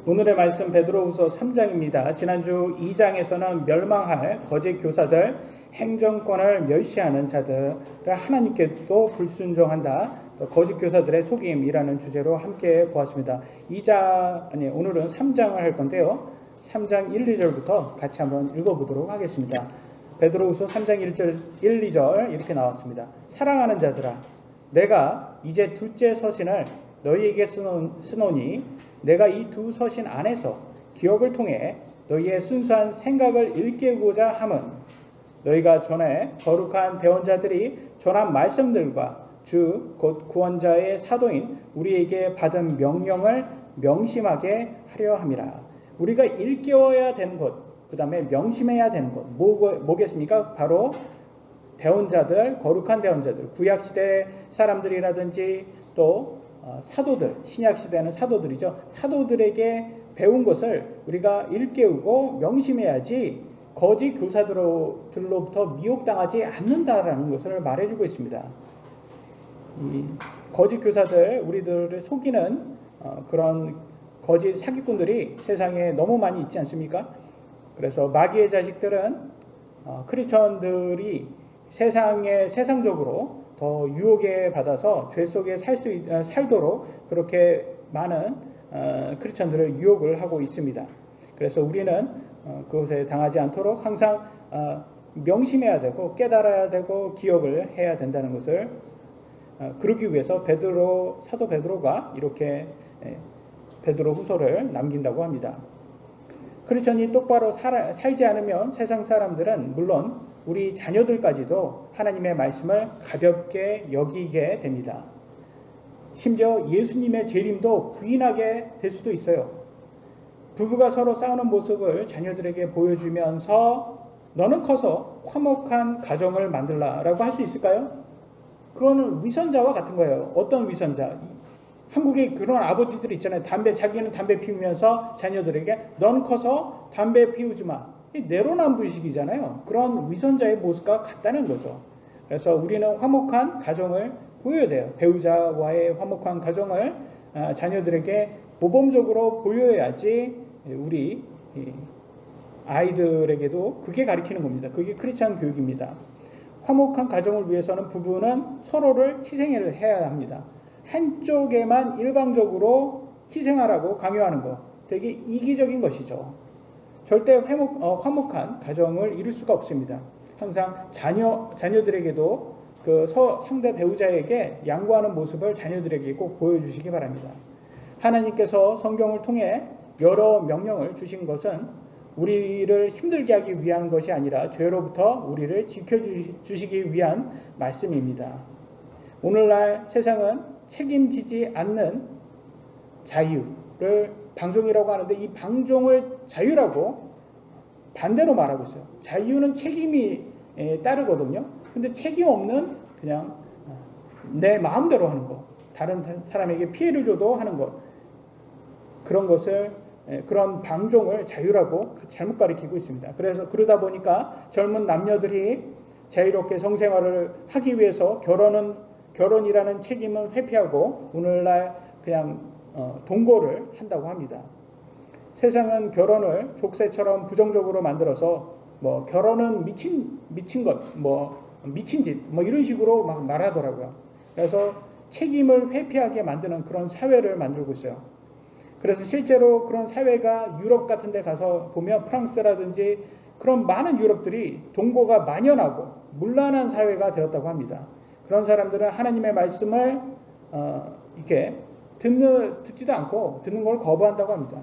오늘의 말씀 베드로후서 3장입니다. 지난주 2장에서는 멸망할 거짓 교사들, 행정권을 멸시하는 자들을 하나님께도 불순종한다, 거짓 교사들의 속임이라는 주제로 함께 보았습니다. 오늘은 3장을 할 건데요. 3장 1, 2절부터 같이 한번 읽어보도록 하겠습니다. 베드로후서 3장 1절, 1, 2절 이렇게 나왔습니다. 사랑하는 자들아, 내가 이제 둘째 서신을 너희에게 쓰노니 내가 이 두 서신 안에서 기억을 통해 너희의 순수한 생각을 일깨우고자 함은 너희가 전에 거룩한 대언자들이 전한 말씀들과 주 곧 구원자의 사도인 우리에게 받은 명령을 명심하게 하려 함이라. 우리가 일깨워야 되는 것, 그 다음에 명심해야 되는 것 뭐겠습니까? 바로 대언자들, 거룩한 대언자들, 구약시대 사람들이라든지 또 사도들, 신약시대는 사도들이죠. 사도들에게 배운 것을 우리가 일깨우고 명심해야지 거짓 교사들로부터 미혹당하지 않는다라는 것을 말해주고 있습니다. 이 거짓 교사들, 우리들을 속이는 그런 거짓 사기꾼들이 세상에 너무 많이 있지 않습니까? 그래서 마귀의 자식들은 크리스천들이 세상적으로 더 유혹에 받아서 죄 속에 살도록 그렇게 많은 크리스천들을 유혹을 하고 있습니다. 그래서 우리는 그것에 당하지 않도록 항상 명심해야 되고 깨달아야 되고 기억을 해야 된다는 것을 그러기 위해서 사도 베드로가 이렇게 베드로 후서를 남긴다고 합니다. 크리스천이 똑바로 살지 않으면 세상 사람들은 물론 우리 자녀들까지도 하나님의 말씀을 가볍게 여기게 됩니다. 심지어 예수님의 재림도 부인하게 될 수도 있어요. 부부가 서로 싸우는 모습을 자녀들에게 보여주면서 너는 커서 화목한 가정을 만들라라고 할 수 있을까요? 그거는 위선자와 같은 거예요. 어떤 위선자? 한국에 그런 아버지들 있잖아요. 자기는 담배 피우면서 자녀들에게 넌 커서 담배 피우지 마. 내로남불식이잖아요. 그런 위선자의 모습과 같다는 거죠. 그래서 우리는 화목한 가정을 보여야 돼요. 배우자와의 화목한 가정을 자녀들에게 모범적으로 보여야지 우리 아이들에게도 그게 가르치는 겁니다. 그게 크리스찬 교육입니다. 화목한 가정을 위해서는 부부는 서로를 희생해야 합니다. 한쪽에만 일방적으로 희생하라고 강요하는 거 되게 이기적인 것이죠. 절대 화목한 가정을 이룰 수가 없습니다. 항상 자녀들에게도 그 상대 배우자에게 양보하는 모습을 자녀들에게 꼭 보여주시기 바랍니다. 하나님께서 성경을 통해 여러 명령을 주신 것은 우리를 힘들게 하기 위한 것이 아니라 죄로부터 우리를 지켜주시기 위한 말씀입니다. 오늘날 세상은 책임지지 않는 자유를 방종이라고 하는데 이 방종을 자유라고 반대로 말하고 있어요. 자유는 책임이 따르거든요. 근데 책임 없는 그냥 내 마음대로 하는 것, 다른 사람에게 피해를 줘도 하는 것, 그런 방종을 자유라고 잘못 가르치고 있습니다. 그래서 그러다 보니까 젊은 남녀들이 자유롭게 성생활을 하기 위해서 결혼이라는 책임은 회피하고 오늘날 그냥 동거를 한다고 합니다. 세상은 결혼을 족쇄처럼 부정적으로 만들어서 결혼은 미친 것, 미친 짓, 이런 식으로 막 말하더라고요. 그래서 책임을 회피하게 만드는 그런 사회를 만들고 있어요. 그래서 실제로 그런 사회가 유럽 같은 데 가서 보면 프랑스라든지 그런 많은 유럽들이 동거가 만연하고 문란한 사회가 되었다고 합니다. 그런 사람들은 하나님의 말씀을 이렇게 듣지도 않고 듣는 걸 거부한다고 합니다.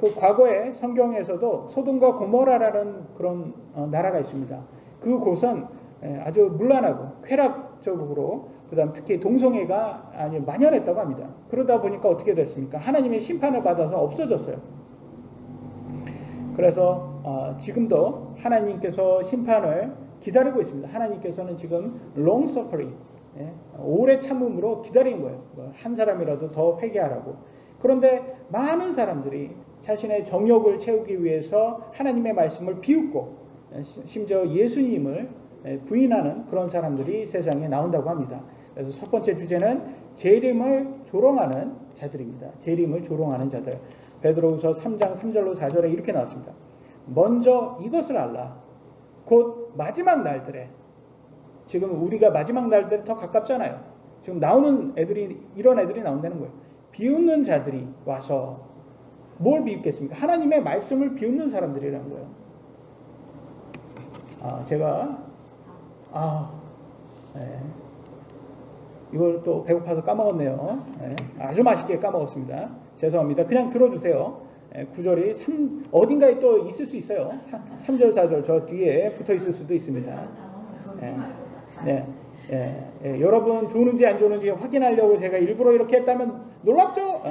그 과거에 성경에서도 소돔과 고모라라는 그런 나라가 있습니다. 그곳은 아주 문란하고 쾌락적으로 그다음 특히 동성애가 아주 만연했다고 합니다. 그러다 보니까 어떻게 됐습니까? 하나님의 심판을 받아서 없어졌어요. 그래서 지금도 하나님께서 심판을 기다리고 있습니다. 하나님께서는 지금 long suffering, 오래 참음으로 기다린 거예요. 한 사람이라도 더 회개하라고. 그런데 많은 사람들이 자신의 정욕을 채우기 위해서 하나님의 말씀을 비웃고 심지어 예수님을 부인하는 그런 사람들이 세상에 나온다고 합니다. 그래서 첫 번째 주제는 재림을 조롱하는 자들입니다. 재림을 조롱하는 자들. 베드로후서 3장 3절로 4절에 이렇게 나왔습니다. 먼저 이것을 알라. 곧 마지막 날들에, 지금 우리가 마지막 날들에 더 가깝잖아요. 지금 나오는 애들이, 이런 애들이 나온다는 거예요. 비웃는 자들이 와서 뭘 비웃겠습니까? 하나님의 말씀을 비웃는 사람들이라는 거예요. 네. 이걸 또 배고파서 까먹었네요. 네. 아주 맛있게 까먹었습니다. 죄송합니다. 그냥 들어주세요. 9절이 어딘가에 또 있을 수 있어요. 3절, 4절 저 뒤에 붙어 있을 수도 있습니다. 여러분 좋은지 안 좋은지 확인하려고 제가 일부러 이렇게 했다면 놀랍죠?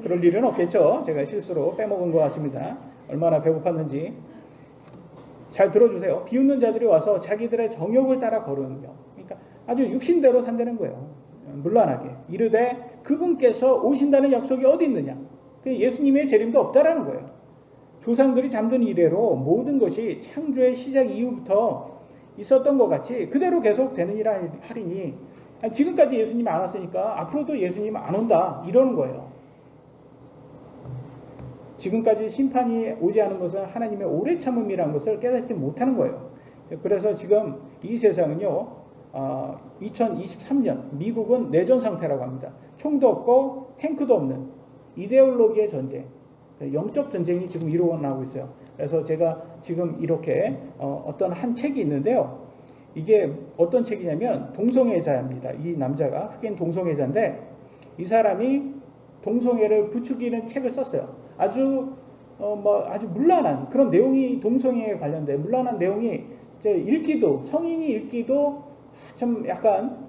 그럴 일은 없겠죠. 제가 실수로 빼먹은 것 같습니다. 얼마나 배고팠는지. 잘 들어주세요. 비웃는 자들이 와서 자기들의 정욕을 따라 거르는겨. 그러니까 아주 육신대로 산다는 거예요. 물란하게. 이르되 그분께서 오신다는 약속이 어디 있느냐. 예수님의 재림도 없다라는 거예요. 조상들이 잠든 이래로 모든 것이 창조의 시작 이후부터 있었던 것 같이 그대로 계속 되느니라 하리니, 지금까지 예수님이 안 왔으니까 앞으로도 예수님 안 온다 이러는 거예요. 지금까지 심판이 오지 않은 것은 하나님의 오래 참음이라는 것을 깨닫지 못하는 거예요. 그래서 지금 이 세상은요, 2023년 미국은 내전 상태라고 합니다. 총도 없고 탱크도 없는 이데올로기의 전쟁, 영적 전쟁이 지금 일어나고 있어요. 그래서 제가 지금 이렇게 어떤 한 책이 있는데요. 이게 어떤 책이냐면 동성애자입니다. 이 남자가 흑인 동성애자인데 이 사람이 동성애를 부추기는 책을 썼어요. 아주 문란한 그런 내용이, 동성애에 관련된 문란한 내용이 읽기도, 성인이 읽기도 좀 약간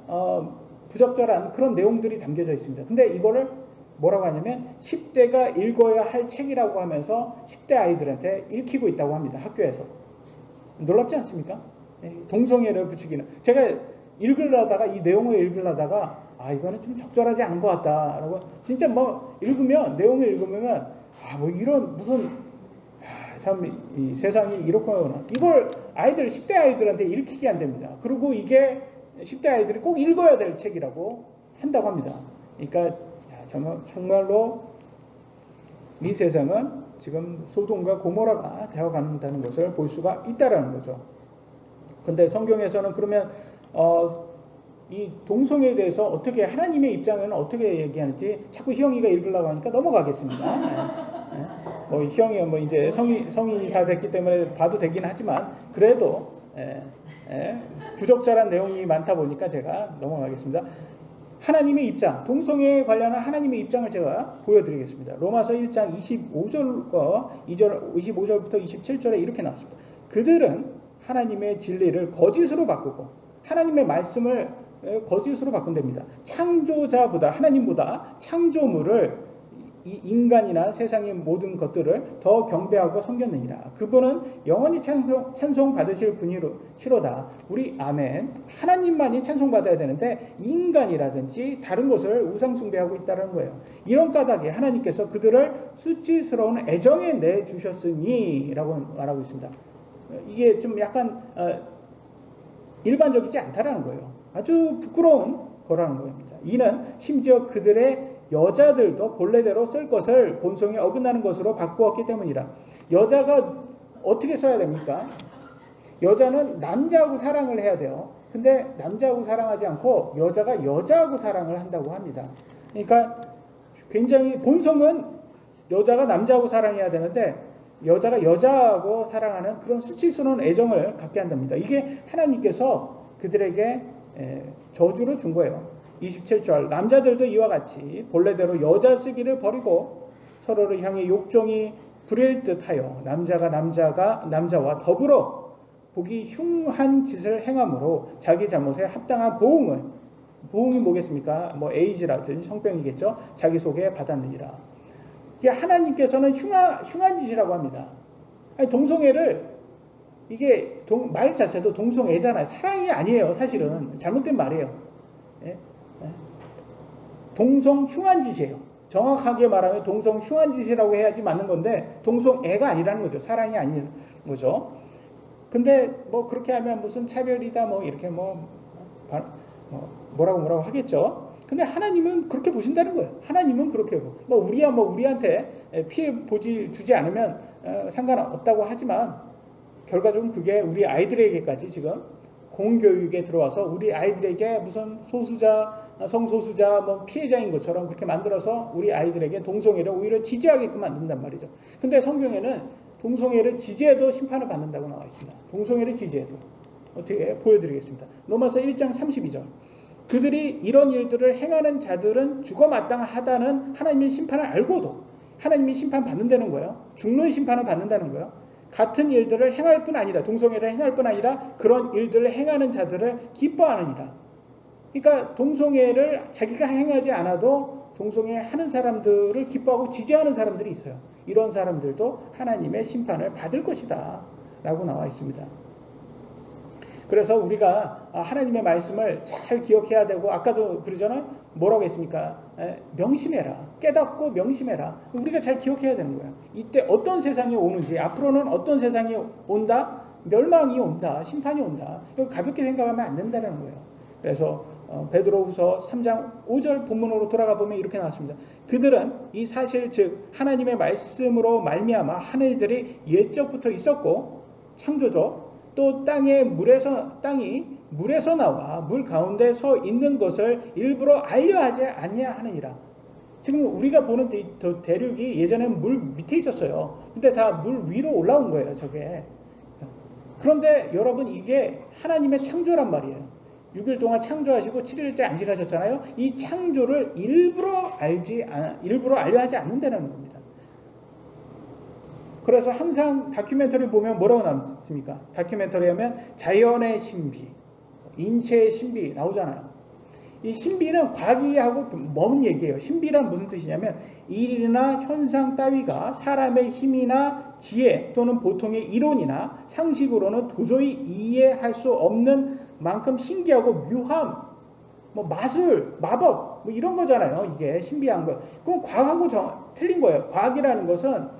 부적절한 그런 내용들이 담겨져 있습니다. 근데 이거를 뭐라고 하냐면 10대가 읽어야 할 책이라고 하면서 10대 아이들한테 읽히고 있다고 합니다. 학교에서. 놀랍지 않습니까? 동성애를 부추기는. 제가 읽으려다가, 이 내용을 읽으려다가 이거는 좀 적절하지 않은 것 같다라고, 진짜 내용을 읽으면 이런 무슨 참 이 세상이 이렇구나. 이걸 10대 아이들한테 읽히게 안 됩니다. 그리고 이게 10대 아이들이 꼭 읽어야 될 책이라고 한다고 합니다. 그러니까 정말로 이 세상은 지금 소돔과 고모라가 되어간다는 것을 볼 수가 있다라는 거죠. 근데 성경에서는 그러면 이 동성애에 대해서 어떻게, 하나님의 입장에는 어떻게 얘기하는지 자꾸 희영이가 읽으려고 하니까 넘어가겠습니다. 희영이가 이제 성인이 다 됐기 때문에 봐도 되긴 하지만 그래도 부적절한 내용이 많다 보니까 제가 넘어가겠습니다. 하나님의 입장, 동성애에 관련한 하나님의 입장을 제가 보여드리겠습니다. 로마서 1장 25절부터 27절에 이렇게 나왔습니다. 그들은 하나님의 진리를 거짓으로 바꾸고 하나님의 말씀을 거짓으로 바꾼답니다. 창조자보다, 하나님보다 창조물을, 이 인간이나 세상의 모든 것들을 더 경배하고 섬겼느니라. 그분은 영원히 찬송 받으실 분이시로다. 우리 아멘. 하나님만이 찬송받아야 되는데 인간이라든지 다른 것을 우상 숭배하고 있다는 거예요. 이런 까닭에 하나님께서 그들을 수치스러운 애정에 내주셨으니 라고 말하고 있습니다. 이게 좀 약간 일반적이지 않다라는 거예요. 아주 부끄러운 거라는 겁니다. 이는 심지어 그들의 여자들도 본래대로 쓸 것을 본성에 어긋나는 것으로 바꾸었기 때문이라. 여자가 어떻게 써야 됩니까? 여자는 남자하고 사랑을 해야 돼요. 근데 남자하고 사랑하지 않고 여자가 여자하고 사랑을 한다고 합니다. 그러니까 굉장히 본성은 여자가 남자하고 사랑해야 되는데 여자가 여자하고 사랑하는 그런 수치스러운 애정을 갖게 한답니다. 이게 하나님께서 그들에게 저주를 준 거예요. 27절, 남자들도 이와 같이 본래대로 여자 쓰기를 버리고 서로를 향해 욕정이 부릴 듯하여 남자가 남자와 더불어 보기 흉한 짓을 행함으로 자기 잘못에 합당한 보응이 뭐겠습니까? 에이즈라든지 성병이겠죠. 자기 속에 받았느니라. 이게 하나님께서는 흉한 짓이라고 합니다. 동성애를, 이게 말 자체도 동성애잖아요. 사랑이 아니에요. 사실은 잘못된 말이에요. 동성 흉한 짓이에요. 정확하게 말하면 동성 흉한 짓이라고 해야지 맞는 건데 동성애가 아니라는 거죠. 사랑이 아닌 거죠. 근데 그렇게 하면 무슨 차별이다 이렇게 뭐라고 하겠죠. 근데 하나님은 그렇게 보신다는 거예요. 하나님은 그렇게 보고 뭐 우리야 뭐 우리한테 피해 주지 않으면 상관없다고 하지만 결과적으로 그게 우리 아이들에게까지 지금 공교육에 들어와서 우리 아이들에게 무슨 소수자, 성소수자, 뭐 피해자인 것처럼 그렇게 만들어서 우리 아이들에게 동성애를 오히려 지지하게끔 만든단 말이죠. 근데 성경에는 동성애를 지지해도 심판을 받는다고 나와 있습니다. 동성애를 지지해도. 어떻게 보여드리겠습니다. 로마서 1장 32절. 그들이 이런 일들을 행하는 자들은 죽어 마땅하다는 하나님의 심판을 알고도 하나님이 심판받는다는 거예요. 죽는 심판을 받는다는 거예요. 같은 일들을 행할 뿐 아니라 동성애를 행할 뿐 아니라 그런 일들을 행하는 자들을 기뻐하느니라. 그러니까 동성애를 자기가 행하지 않아도 동성애 하는 사람들을 기뻐하고 지지하는 사람들이 있어요. 이런 사람들도 하나님의 심판을 받을 것이다 라고 나와 있습니다. 그래서 우리가 하나님의 말씀을 잘 기억해야 되고 아까도 그러잖아요. 뭐라고 했습니까? 명심해라. 깨닫고 명심해라. 우리가 잘 기억해야 되는 거예요. 이때 어떤 세상이 오는지 앞으로는 어떤 세상이 온다? 멸망이 온다. 심판이 온다. 이거 가볍게 생각하면 안 된다는 거예요. 그래서 베드로후서 3장 5절 본문으로 돌아가 보면 이렇게 나왔습니다. 그들은 이 사실 즉 하나님의 말씀으로 말미암아 하늘들이 옛적부터 있었고 창조죠. 또 땅이 물에서 나와 물 가운데 서 있는 것을 일부러 알려하지 아니하느니라. 지금 우리가 보는 대륙이 예전에는 물 밑에 있었어요. 근데 다 물 위로 올라온 거예요, 저게. 그런데 여러분 이게 하나님의 창조란 말이에요. 6일 동안 창조하시고 7일째 안식하셨잖아요. 이 창조를 일부러 알려하지 않는다는 겁니다. 그래서 항상 다큐멘터리 보면 뭐라고 나왔습니까? 다큐멘터리 하면 자연의 신비, 인체의 신비 나오잖아요. 이 신비는 과학하고 먼 얘기예요. 신비란 무슨 뜻이냐면 일이나 현상 따위가 사람의 힘이나 지혜 또는 보통의 이론이나 상식으로는 도저히 이해할 수 없는 만큼 신기하고 묘함, 뭐 마술, 마법 뭐 이런 거잖아요. 이게 신비한 거. 그럼 과학하고 틀린 거예요. 과학이라는 것은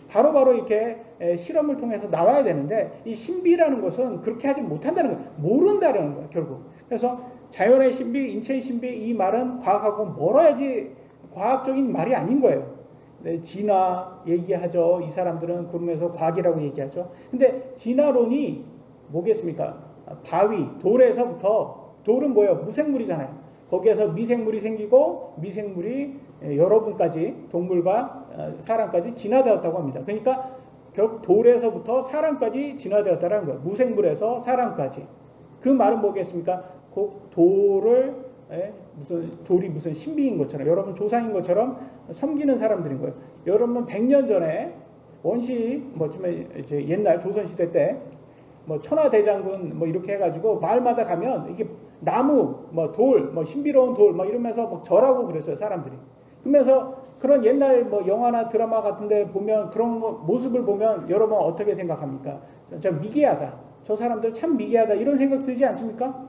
바로바로 이렇게 실험을 통해서 나와야 되는데 이 신비라는 것은 그렇게 하지 못한다는 거예요. 모른다는 거예요. 결국. 그래서 자연의 신비, 인체의 신비 이 말은 과학하고 멀어야지 과학적인 말이 아닌 거예요. 진화 얘기하죠. 이 사람들은 그러면서 과학이라고 얘기하죠. 근데 진화론이 뭐겠습니까? 바위, 돌에서부터 돌은 뭐예요? 무생물이잖아요. 거기에서 미생물이 생기고 미생물이 여러분까지 동물과 사람까지 진화되었다고 합니다. 그러니까 결국 돌에서부터 사람까지 진화되었다는 거예요. 무생물에서 사람까지. 그 말은 뭐겠습니까? 돌이 무슨 신비인 것처럼 여러분 조상인 것처럼 섬기는 사람들인 거예요. 여러분 100년 전에 원시 이제 옛날 조선시대 때 뭐 천하대장군 뭐 이렇게 해가지고 마을마다 가면 이게 나무, 뭐 돌, 뭐 신비로운 돌, 뭐 이러면서 막 절하고 그랬어요 사람들이. 그러면서 그런 옛날 뭐 영화나 드라마 같은데 보면 그런 모습을 보면 여러분 어떻게 생각합니까? 저 미개하다. 저 사람들 참 미개하다 이런 생각 들지 않습니까?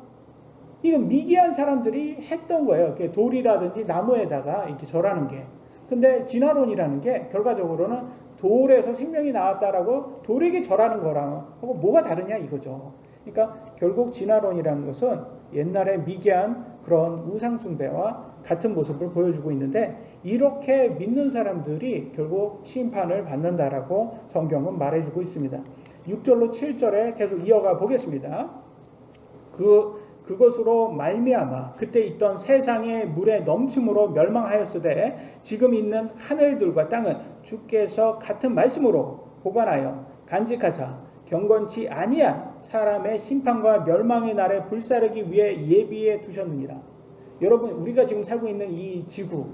이건 미개한 사람들이 했던 거예요. 돌이라든지 나무에다가 이렇게 절하는 게. 근데 진화론이라는 게 결과적으로는 돌에서 생명이 나왔다라고 돌에게 절하는 거랑 하고 뭐가 다르냐 이거죠. 그러니까 결국 진화론이라는 것은 옛날에 미개한 그런 우상숭배와 같은 모습을 보여주고 있는데 이렇게 믿는 사람들이 결국 심판을 받는다라고 성경은 말해주고 있습니다. 6절로 7절에 계속 이어가 보겠습니다. 그것으로 말미암아 그때 있던 세상의 물의 넘침으로 멸망하였으되 지금 있는 하늘들과 땅은 주께서 같은 말씀으로 보관하여 간직하사 경건치 아니한 사람의 심판과 멸망의 날에 불사르기 위해 예비해 두셨느니라. 여러분 우리가 지금 살고 있는 이 지구,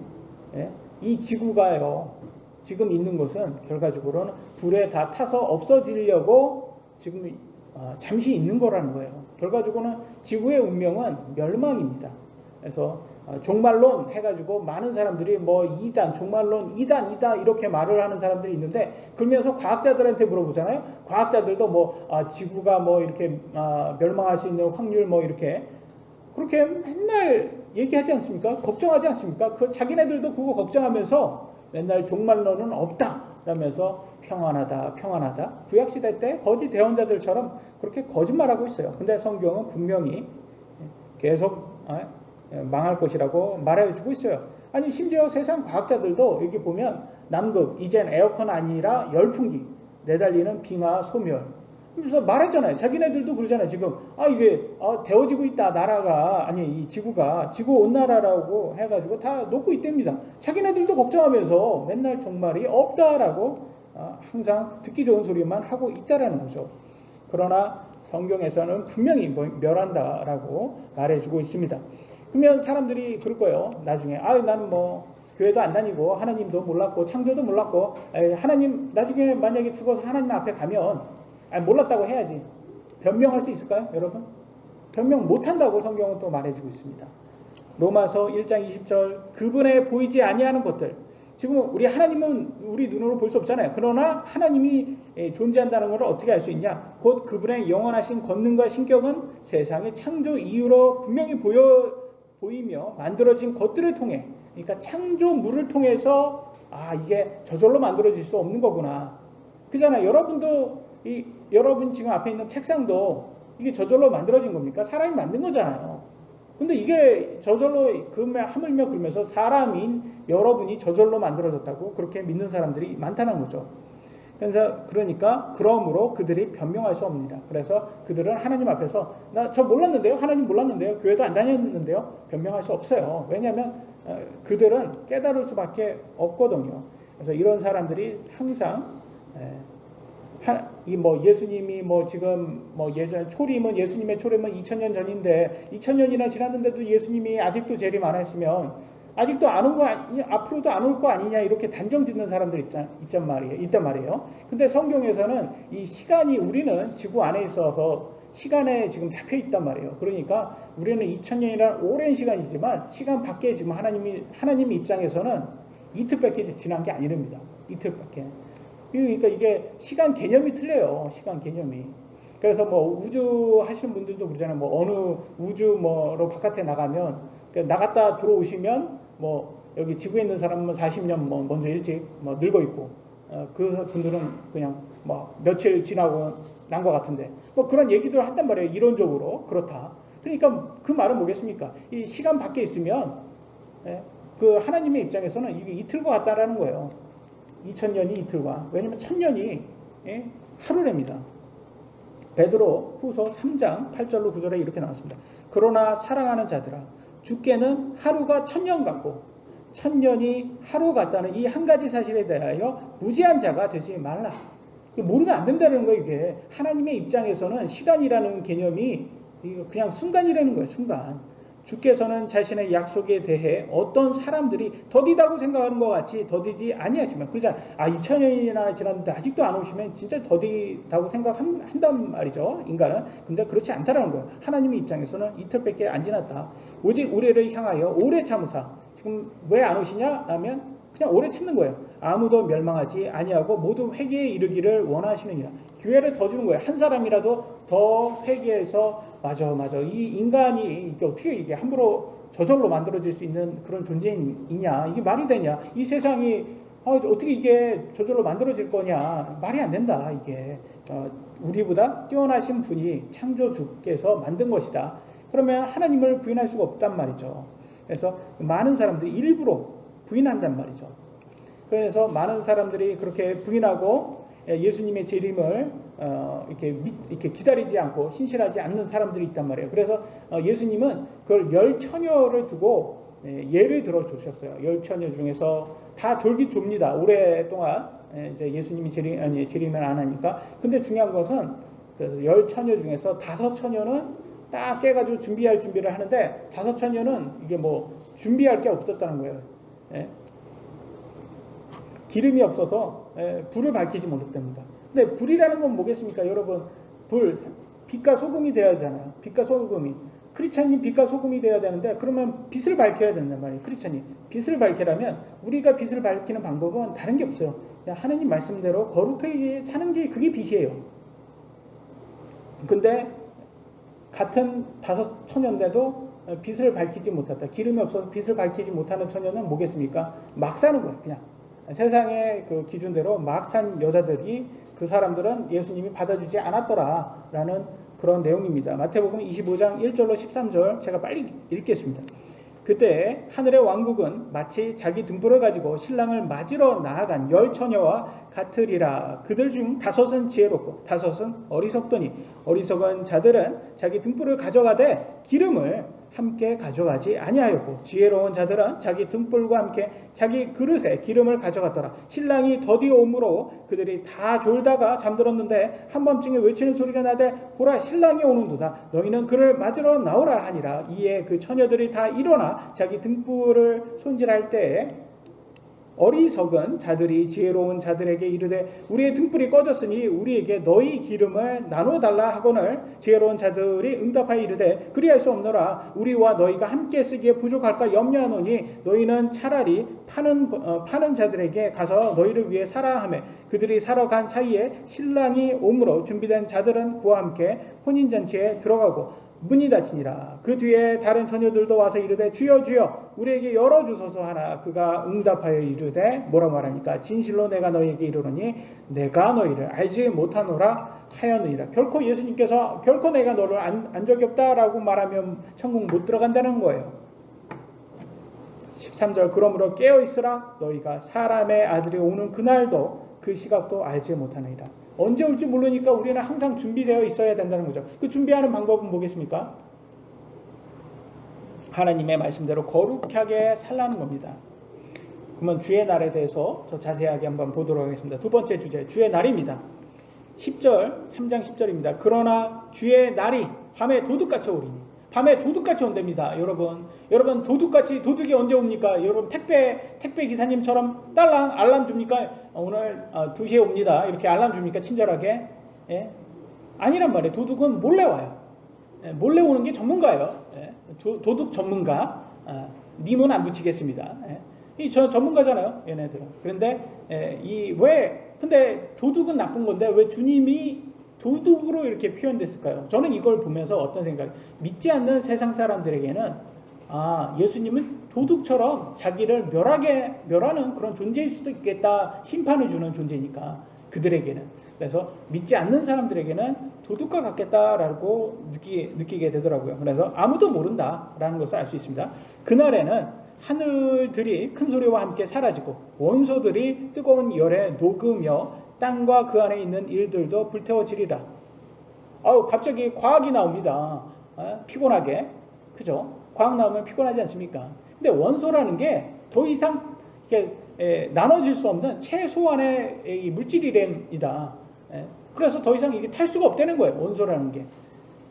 이 지구가요 지금 있는 것은 결과적으로는 불에 다 타서 없어지려고 지금 잠시 있는 거라는 거예요. 결과적으로는 지구의 운명은 멸망입니다. 그래서 종말론 해가지고 많은 사람들이 뭐 2단, 종말론 2단이다 이렇게 말을 하는 사람들이 있는데 그러면서 과학자들한테 물어보잖아요. 과학자들도 뭐 지구가 뭐 이렇게 멸망할 수 있는 확률 뭐 이렇게 그렇게 맨날 얘기하지 않습니까? 걱정하지 않습니까? 자기네들도 그거 걱정하면서 맨날 종말론은 없다 라면서 평안하다. 구약시대 때 거짓 대언자들처럼 그렇게 거짓말하고 있어요. 근데 성경은 분명히 계속 망할 것이라고 말해주고 있어요. 아니 심지어 세상 과학자들도 여기 보면 남극 이젠 에어컨 아니라 열풍기 내달리는 빙하 소멸. 그래서 말했잖아요. 자기네들도 그러잖아요. 지금 이게 데워지고 있다 나라가 아니 이 지구가 지구 온난화라고 해가지고 다 녹고 있답니다. 자기네들도 걱정하면서 맨날 종말이 없다라고 항상 듣기 좋은 소리만 하고 있다라는 거죠. 그러나 성경에서는 분명히 멸한다라고 말해주고 있습니다. 그러면 사람들이 그럴 거예요. 나중에 나는 뭐 교회도 안 다니고 하나님도 몰랐고 창조도 몰랐고 하나님 나중에 만약에 죽어서 하나님 앞에 가면 몰랐다고 해야지. 변명할 수 있을까요, 여러분? 변명 못한다고 성경은 또 말해주고 있습니다. 로마서 1장 20절 그분의 보이지 아니하는 것들. 지금 우리 하나님은 우리 눈으로 볼 수 없잖아요. 그러나 하나님이 존재한다는 것을 어떻게 알 수 있냐? 곧 그분의 영원하신 권능과 신격은 세상의 창조 이유로 분명히 보이며 만들어진 것들을 통해, 그러니까 창조물을 통해서 이게 저절로 만들어질 수 없는 거구나. 그잖아요. 여러분 지금 앞에 있는 책상도 이게 저절로 만들어진 겁니까? 사람이 만든 거잖아요. 근데 이게 저절로 하물며 그러면서 사람인 여러분이 저절로 만들어졌다고 그렇게 믿는 사람들이 많다는 거죠. 그러므로 그들이 변명할 수 없습니다. 그래서 그들은 하나님 앞에서 저 몰랐는데요, 하나님 몰랐는데요, 교회도 안 다녔는데요, 변명할 수 없어요. 왜냐하면 그들은 깨달을 수밖에 없거든요. 그래서 이런 사람들이 항상 예수님이 예전에 예수님의 초림은 2000년 전인데 2000년이나 지났는데도 예수님이 아직도 재림 안 했으면 아직도 안 온 거 앞으로도 안 올 거 아니냐 이렇게 단정 짓는 사람들이 있단 말이에요. 근데 성경에서는 이 시간이 우리는 지구 안에 있어서 시간에 지금 잡혀 있단 말이에요. 그러니까 우리는 2000년이라는 오랜 시간이지만 시간 밖에 지금 하나님 입장에서는 이틀밖에 지난 게 아니랍니다. 이틀밖에. 그러니까 이게 시간 개념이 틀려요. 시간 개념이. 그래서 우주 하시는 분들도 그러잖아요. 어느 우주로 바깥에 나가면 나갔다 들어오시면 여기 지구에 있는 사람은 40년 먼저 일찍 늙어 있고 그 분들은 그냥 며칠 지나고 난 것 같은데 그런 얘기들을 한단 말이에요. 이론적으로 그렇다. 그러니까 그 말은 뭐겠습니까? 이 시간 밖에 있으면 그 하나님의 입장에서는 이게 이틀과 같다라는 거예요. 2000년이 이틀과. 왜냐면 1000년이 하루랍니다. 베드로 후서 3장 8절로 9절에 이렇게 나왔습니다. 그러나 사랑하는 자들아 주께는 하루가 1000년 같고 1000년이 하루 같다는 이 한 가지 사실에 대하여 무지한 자가 되지 말라. 모르면 안 된다는 거예요. 이게 하나님의 입장에서는 시간이라는 개념이 그냥 순간이라는 거예요. 순간. 주께서는 자신의 약속에 대해 어떤 사람들이 더디다고 생각하는 것 같이 더디지 아니하시면 그러잖아요. 2000년이나 지났는데 아직도 안 오시면 진짜 더디다고 생각한단 말이죠. 인간은. 근데 그렇지 않다라는 거예요. 하나님의 입장에서는 이틀밖에 안 지났다. 오직 우리를 향하여 오래 참으사. 지금 왜 안 오시냐? 라면 그냥 오래 참는 거예요. 아무도 멸망하지 아니하고 모두 회개에 이르기를 원하시느니라. 기회를 더 주는 거예요. 한 사람이라도 더 회개해서 맞아 이 인간이 이게 어떻게 이게 함부로 저절로 만들어질 수 있는 그런 존재이냐, 이게 말이 되냐, 이 세상이 어떻게 이게 저절로 만들어질 거냐, 말이 안 된다. 이게 우리보다 뛰어나신 분이 창조주께서 만든 것이다. 그러면 하나님을 부인할 수가 없단 말이죠. 그래서 많은 사람들이 일부러 부인한단 말이죠. 그래서 많은 사람들이 그렇게 부인하고 예수님의 재림을 이렇게 기다리지 않고 신실하지 않는 사람들이 있단 말이에요. 그래서 예수님은 그걸 10처녀를 두고 예를 들어 주셨어요. 10처녀 중에서 다 졸깃좁니다. 오랫동안 이제 예수님이 재림을 안 하니까. 근데 중요한 것은 그래서 10처녀 중에서 5처녀는 딱 깨가지고 준비할 준비를 하는데 5처녀는 이게 준비할 게 없었다는 거예요. 기름이 없어서 불을 밝히지 못했답니다. 근데 불이라는 건 뭐겠습니까? 여러분, 빛과 소금이 되어야 하잖아요. 빛과 소금이. 크리스찬이 빛과 소금이 되어야 되는데 그러면 빛을 밝혀야 된단 말이에요. 크리스찬이. 빛을 밝히려면 우리가 빛을 밝히는 방법은 다른 게 없어요. 그냥 하나님 말씀대로 거룩하게 사는 게 그게 빛이에요. 근데 같은 5처녀인데도 빛을 밝히지 못했다. 기름이 없어서 빛을 밝히지 못하는 처녀는 뭐겠습니까? 막 사는 거예요. 그냥. 세상의 그 기준대로 막 산 여자들이 그 사람들은 예수님이 받아주지 않았더라라는 그런 내용입니다. 마태복음 25장 1절로 13절 제가 빨리 읽겠습니다. 그때 하늘의 왕국은 마치 자기 등불을 가지고 신랑을 맞으러 나아간 열 처녀와 같으리라. 그들 중 다섯은 지혜롭고 다섯은 어리석더니 어리석은 자들은 자기 등불을 가져가되 기름을 함께 가져가지 아니하였고 지혜로운 자들은 자기 등불과 함께 자기 그릇에 기름을 가져갔더라. 신랑이 더디어 오므로 그들이 다 졸다가 잠들었는데 한밤중에 외치는 소리가 나되 보라 신랑이 오는도다. 너희는 그를 맞으러 나오라 하니라. 이에 그 처녀들이 다 일어나 자기 등불을 손질할 때에 어리석은 자들이 지혜로운 자들에게 이르되 우리의 등불이 꺼졌으니 우리에게 너희 기름을 나누어 달라 하거늘 지혜로운 자들이 응답하여 이르되 그리할 수 없노라. 우리와 너희가 함께 쓰기에 부족할까 염려하노니 너희는 차라리 파는 자들에게 가서 너희를 위해 사라 하매 그들이 사러 간 사이에 신랑이 오므로 준비된 자들은 그와 함께 혼인잔치에 들어가고 문이 닫히니라. 그 뒤에 다른 처녀들도 와서 이르되 주여 주여 우리에게 열어주소서 하나 그가 응답하여 이르되 뭐라 말합니까? 진실로 내가 너희에게 이르노니 내가 너희를 알지 못하노라 하였느니라. 결코 예수님께서 결코 내가 너를 안 적이 없다라고 말하면 천국 못 들어간다는 거예요. 13절 그러므로 깨어있으라 너희가 사람의 아들이 오는 그날도 그 시각도 알지 못하느니라. 언제 올지 모르니까 우리는 항상 준비되어 있어야 된다는 거죠. 그 준비하는 방법은 뭐겠습니까? 하나님의 말씀대로 거룩하게 살라는 겁니다. 그러면 주의 날에 대해서 더 자세하게 한번 보도록 하겠습니다. 두 번째 주제, 주의 날입니다. 10절, 3장 10절입니다. 그러나 주의 날이 밤에 도둑같이 오리니. 밤에 도둑같이 온답니다. 여러분 도둑이 언제 옵니까? 여러분 택배 기사님처럼 딸랑 알람 줍니까? 오늘 2시에 옵니다. 이렇게 알람 줍니까? 친절하게. 예? 아니란 말이에요. 도둑은 몰래 와요. 예, 몰래 오는 게 전문가예요. 예? 도둑 전문가. 님은 안 붙이겠습니다. 예? 저 전문가잖아요. 얘네들은. 그런데 근데 도둑은 나쁜 건데 왜 주님이 도둑으로 이렇게 표현됐을까요? 저는 이걸 보면서 어떤 생각, 믿지 않는 세상 사람들에게는 예수님은 도둑처럼 자기를 멸하는 그런 존재일 수도 있겠다. 심판을 주는 존재니까 그들에게는. 그래서 믿지 않는 사람들에게는 도둑과 같겠다라고 느끼게 되더라고요. 그래서 아무도 모른다라는 것을 알 수 있습니다. 그날에는 하늘들이 큰 소리와 함께 사라지고 원소들이 뜨거운 열에 녹으며 땅과 그 안에 있는 일들도 불태워지리라. 갑자기 과학이 나옵니다. 피곤하게. 그죠? 과학 나오면 피곤하지 않습니까? 근데 원소라는 게 더 이상 이렇게 나눠질 수 없는 최소한의 물질이다. 그래서 더 이상 이게 탈 수가 없다는 거예요. 원소라는 게.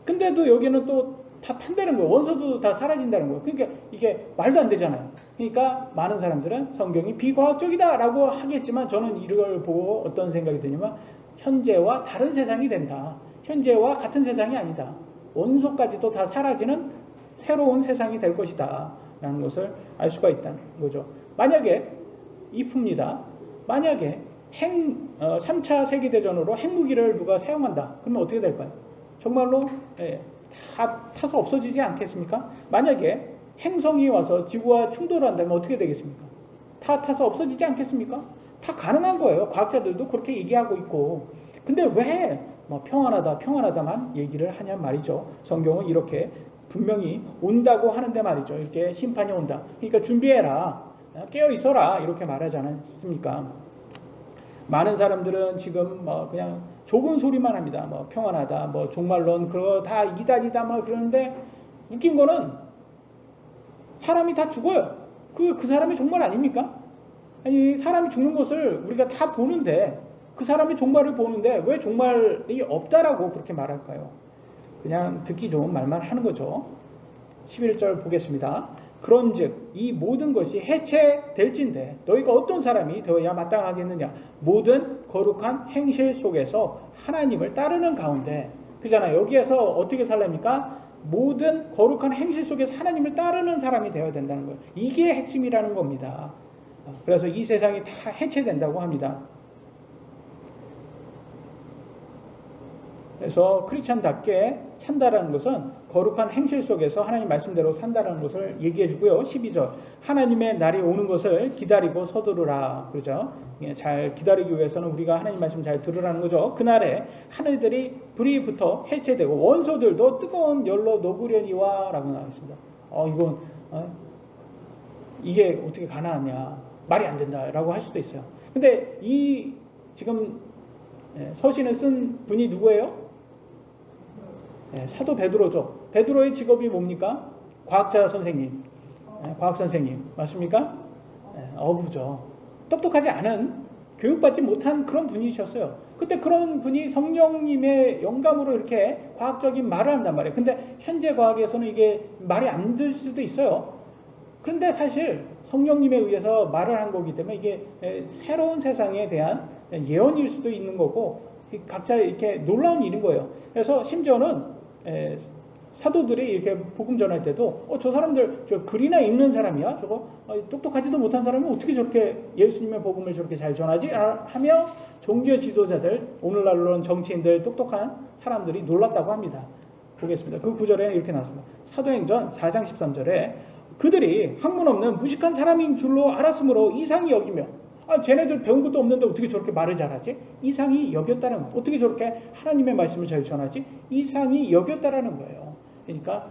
근데도 여기는 또 다 탄다는 거예요. 원소도 다 사라진다는 거예요. 그러니까 이게 말도 안 되잖아요. 그러니까 많은 사람들은 성경이 비과학적이다라고 하겠지만 저는 이걸 보고 어떤 생각이 드냐면 현재와 다른 세상이 된다. 현재와 같은 세상이 아니다. 원소까지도 다 사라지는 새로운 세상이 될 것이다 라는 것을 알 수가 있다는 거죠. 만약에 if입니다. 만약에 3차 세계대전으로 핵무기를 누가 사용한다. 그러면 어떻게 될까요? 정말로 다 타서 없어지지 않겠습니까? 만약에 행성이 와서 지구와 충돌한다면 어떻게 되겠습니까? 다 타서 없어지지 않겠습니까? 다 가능한 거예요. 과학자들도 그렇게 얘기하고 있고. 근데 왜 평안하다만 얘기를 하냐 말이죠. 성경은 이렇게 분명히 온다고 하는데 말이죠. 이렇게 심판이 온다. 그러니까 준비해라. 깨어 있어라. 이렇게 말하지 않습니까? 많은 사람들은 지금 그냥 좋은 소리만 합니다. 평안하다, 종말론, 그거 다 이단이다, 그러는데 웃긴 거는 사람이 다 죽어요. 그 사람이 종말 아닙니까? 아니, 사람이 죽는 것을 우리가 다 보는데, 그 사람이 종말을 보는데 왜 종말이 없다라고 그렇게 말할까요? 그냥 듣기 좋은 말만 하는 거죠. 11절 보겠습니다. 그런즉 이 모든 것이 해체될진대 너희가 어떤 사람이 되어야 마땅하겠느냐. 모든 거룩한 행실 속에서 하나님을 따르는 가운데. 그잖아요. 여기에서 어떻게 살랍니까? 모든 거룩한 행실 속에서 하나님을 따르는 사람이 되어야 된다는 거예요. 이게 핵심이라는 겁니다. 그래서 이 세상이 다 해체된다고 합니다. 그래서 크리스찬답게 산다라는 것은 거룩한 행실 속에서 하나님 말씀대로 산다라는 것을 얘기해 주고요. 12절 하나님의 날이 오는 것을 기다리고 서두르라. 그렇죠? 잘 기다리기 위해서는 우리가 하나님 말씀 잘 들으라는 거죠. 그날에 하늘들이 불이 붙어 해체되고 원소들도 뜨거운 열로 녹으려니와 라고 나와 있습니다. 이건 이게 어떻게 가능하냐, 말이 안 된다라고 할 수도 있어요. 근데 이 지금 서신을 쓴 분이 누구예요? 사도 베드로죠. 베드로의 직업이 뭡니까? 과학자 선생님, 과학 선생님 맞습니까? 어부죠. 똑똑하지 않은, 교육받지 못한 그런 분이셨어요. 그때 그런 분이 성령님의 영감으로 이렇게 과학적인 말을 한단 말이에요. 근데 현재 과학에서는 이게 말이 안 될 수도 있어요. 그런데 사실 성령님에 의해서 말을 한 거기 때문에 이게 새로운 세상에 대한 예언일 수도 있는 거고, 각자 이렇게 놀라운 일인 거예요. 그래서 심지어는 사도들이 이렇게 복음 전할 때도 저 사람들 저 글이나 읽는 사람이야, 저거 똑똑하지도 못한 사람이 어떻게 저렇게 예수님의 복음을 저렇게 잘 전하지? 하며 종교 지도자들, 오늘날로는 정치인들, 똑똑한 사람들이 놀랐다고 합니다. 보겠습니다. 그 구절에 이렇게 나왔습니다. 사도행전 4장 13절에 그들이 학문 없는 무식한 사람인 줄로 알았으므로 이상히 여기며, 쟤네들 배운 것도 없는데 어떻게 저렇게 말을 잘하지? 이상히 여겼다는 거예요. 어떻게 저렇게 하나님의 말씀을 잘 전하지? 이상히 여겼다라는 거예요. 그러니까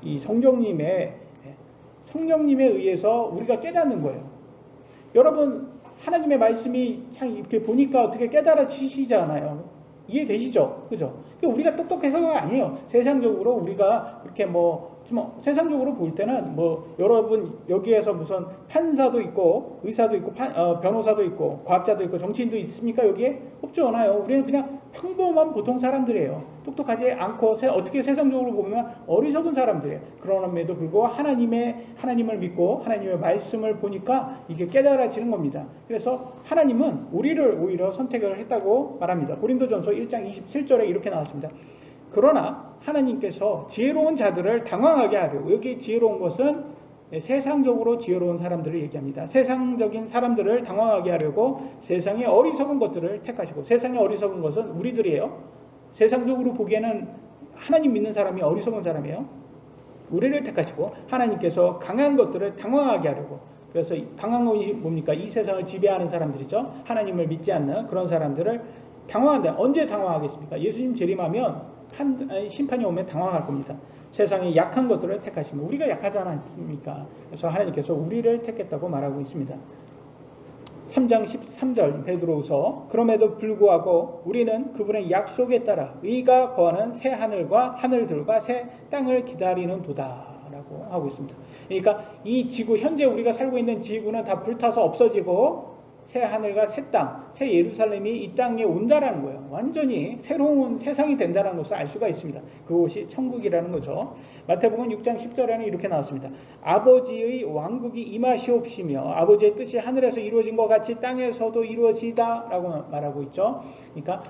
이 성령님에 의해서 우리가 깨닫는 거예요. 여러분, 하나님의 말씀이 참 이렇게 보니까 어떻게 깨달아지시잖아요. 이해되시죠? 그죠? 우리가 똑똑해서가 아니에요. 세상적으로 우리가 그렇게 세상적으로 볼 때는 여러분 여기에서 무슨 판사도 있고 의사도 있고 변호사도 있고 과학자도 있고 정치인도 있습니까? 여기에 없죠. 않아요. 우리는 그냥 평범한 보통 사람들이에요. 똑똑하지 않고 어떻게 세상적으로 보면 어리석은 사람들이에요. 그럼에도 불구하고 하나님을 믿고 하나님의 말씀을 보니까 이게 깨달아지는 겁니다. 그래서 하나님은 우리를 오히려 선택을 했다고 말합니다. 고린도전서 1장 27절에 이렇게 나왔습니다. 그러나 하나님께서 지혜로운 자들을 당황하게 하려고, 여기 지혜로운 것은 세상적으로 지혜로운 사람들을 얘기합니다. 세상적인 사람들을 당황하게 하려고 세상의 어리석은 것들을 택하시고, 세상의 어리석은 것은 우리들이에요. 세상적으로 보기에는 하나님 믿는 사람이 어리석은 사람이에요. 우리를 택하시고 하나님께서 강한 것들을 당황하게 하려고, 그래서 강한 것이 뭡니까? 이 세상을 지배하는 사람들이죠. 하나님을 믿지 않는 그런 사람들을 당황한다. 언제 당황하겠습니까? 예수님 재림하면 심판이 오면 당황할 겁니다. 세상에 약한 것들을 택하시면, 우리가 약하지 않습니까? 그래서 하나님께서 우리를 택했다고 말하고 있습니다. 3장 13절 베드로후서, 그럼에도 불구하고 우리는 그분의 약속에 따라 의가 거하는 새 하늘과 하늘들과 새 땅을 기다리는 도다라고 하고 있습니다. 그러니까 이 지구, 현재 우리가 살고 있는 지구는 다 불타서 없어지고 새 하늘과 새 땅, 새 예루살렘이 이 땅에 온다라는 거예요. 완전히 새로운 세상이 된다는 것을 알 수가 있습니다. 그곳이 천국이라는 거죠. 마태복음 6장 10절에는 이렇게 나왔습니다. 아버지의 왕국이 임하시옵시며 아버지의 뜻이 하늘에서 이루어진 것 같이 땅에서도 이루어지다라고 말하고 있죠. 그러니까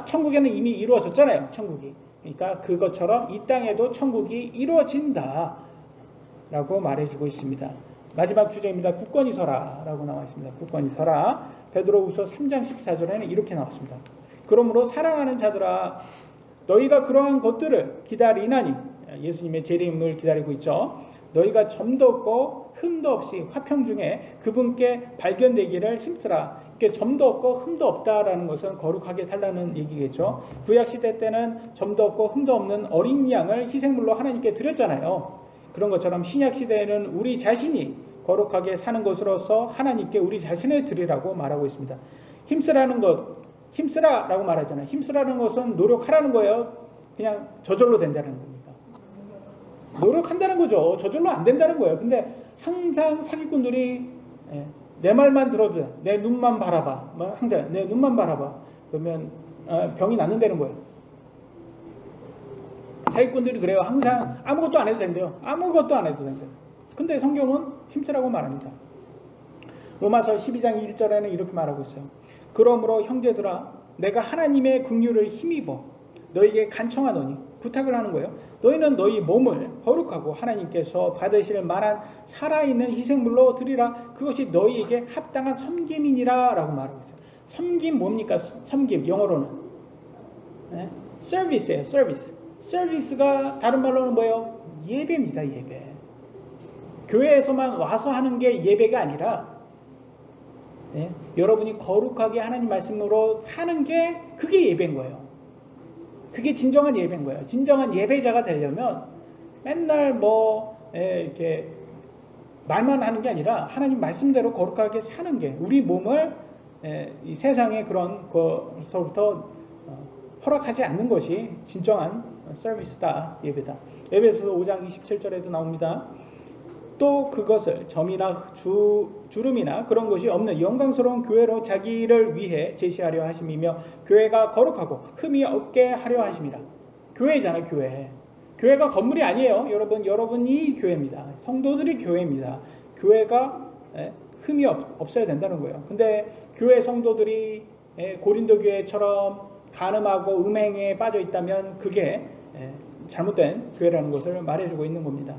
천국에는 이미 이루어졌잖아요. 천국이. 그러니까 그것처럼 이 땅에도 천국이 이루어진다라고 말해주고 있습니다. 마지막 주제입니다. 굳건히 서라 라고 나와 있습니다. 굳건히 서라. 베드로후서 3장 14절에는 이렇게 나왔습니다. 그러므로 사랑하는 자들아, 너희가 그러한 것들을 기다리나니, 예수님의 재림을 기다리고 있죠. 너희가 점도 없고 흠도 없이 화평 중에 그분께 발견되기를 힘쓰라. 이렇게 점도 없고 흠도 없다라는 것은 거룩하게 살라는 얘기겠죠. 구약시대 때는 점도 없고 흠도 없는 어린 양을 희생물로 하나님께 드렸잖아요. 그런 것처럼 신약시대에는 우리 자신이 거룩하게 사는 것으로서 하나님께 우리 자신을 드리라고 말하고 있습니다. 힘쓰라는 것, 힘쓰라라고 말하잖아요. 힘쓰라는 것은 노력하라는 거예요. 그냥 저절로 된다는 겁니까? 노력한다는 거죠. 저절로 안 된다는 거예요. 근데 항상 사기꾼들이 내 말만 들어줘, 내 눈만 바라봐, 항상 내 눈만 바라봐, 그러면 병이 낫는다는 거예요. 사기꾼들이 그래요. 항상 아무것도 안 해도 된대요. 아무것도 안 해도 된대요. 근데 성경은 힘쓰라고 말합니다. 로마서 12장 1절에는 이렇게 말하고 있어요. 그러므로 형제들아, 내가 하나님의 긍휼을 힘입어 너에게 간청하노니, 부탁을 하는 거예요. 너희는 너희 몸을 거룩하고 하나님께서 받으실 만한 살아있는 희생물로 드리라. 그것이 너희에게 합당한 섬김이니라 라고 말하고 있어요. 섬김 뭡니까? 섬김 영어로는 서비스예요. 서비스가 다른 말로는 뭐예요? 예배입니다. 예배. 교회에서만 와서 하는 게 예배가 아니라 여러분이 거룩하게 하나님 말씀으로 사는 게, 그게 예배인 거예요. 그게 진정한 예배인 거예요. 진정한 예배자가 되려면 맨날 이렇게 말만 하는 게 아니라 하나님 말씀대로 거룩하게 사는 게 우리 몸을 이 세상의 그런 것서부터 허락하지 않는 것이 진정한 서비스다. 예배다. 에베소서 5장 27절에도 나옵니다. 또 그것을 점이나 주름이나 그런 것이 없는 영광스러운 교회로 자기를 위해 제시하려 하심이며 교회가 거룩하고 흠이 없게 하려 하심이라. 교회잖아요. 교회. 교회가 건물이 아니에요. 여러분이 교회입니다. 성도들이 교회입니다. 교회가 흠이 없어야 된다는 거예요. 근데 교회 성도들이 고린도 교회처럼 간음하고 음행에 빠져 있다면 그게 잘못된 교회라는 것을 말해주고 있는 겁니다.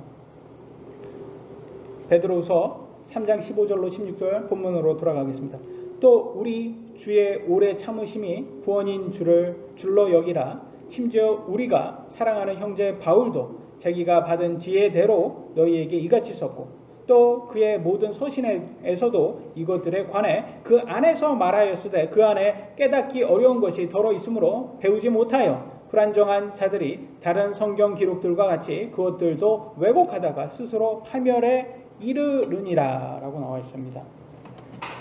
베드로후서 3장 15절로 16절 본문으로 돌아가겠습니다. 또 우리 주의 오래 참으심이 구원인 줄로 여기라. 심지어 우리가 사랑하는 형제 바울도 자기가 받은 지혜대로 너희에게 이같이 썼고 또 그의 모든 서신에서도 이것들에 관해 그 안에서 말하였으되 그 안에 깨닫기 어려운 것이 더러 있으므로 배우지 못하여 불안정한 자들이 다른 성경 기록들과 같이 그것들도 왜곡하다가 스스로 파멸에 이르르니라 라고 나와 있습니다.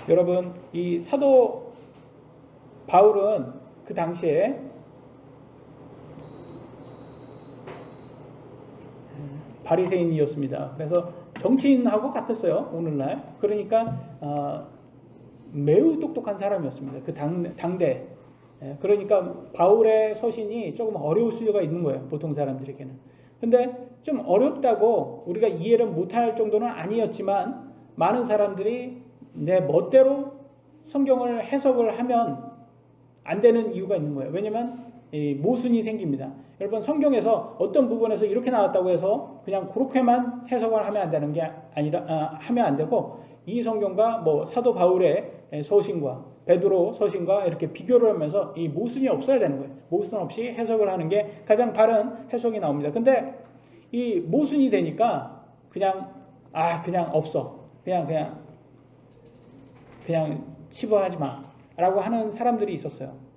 여러분, 이 사도 바울은 그 당시에 바리새인이었습니다. 그래서 정치인하고 같았어요. 오늘날. 그러니까 매우 똑똑한 사람이었습니다. 그 당대. 그러니까 바울의 서신이 조금 어려울 수가 있는 거예요. 보통 사람들에게는. 근데 좀 어렵다고 우리가 이해를 못할 정도는 아니었지만 많은 사람들이 내 멋대로 성경을 해석을 하면 안 되는 이유가 있는 거예요. 왜냐면 모순이 생깁니다. 여러분, 성경에서 어떤 부분에서 이렇게 나왔다고 해서 그냥 그렇게만 해석을 하면 안 되는 게 아니라 하면 안 되고, 이 성경과 뭐 사도 바울의 서신과 베드로 서신과 이렇게 비교를 하면서 이 모순이 없어야 되는 거예요. 모순 없이 해석을 하는 게 가장 바른 해석이 나옵니다. 근데 이 모순이 되니까 그냥 없어. 그냥 치부하지 마라고 하는 사람들이 있었어요.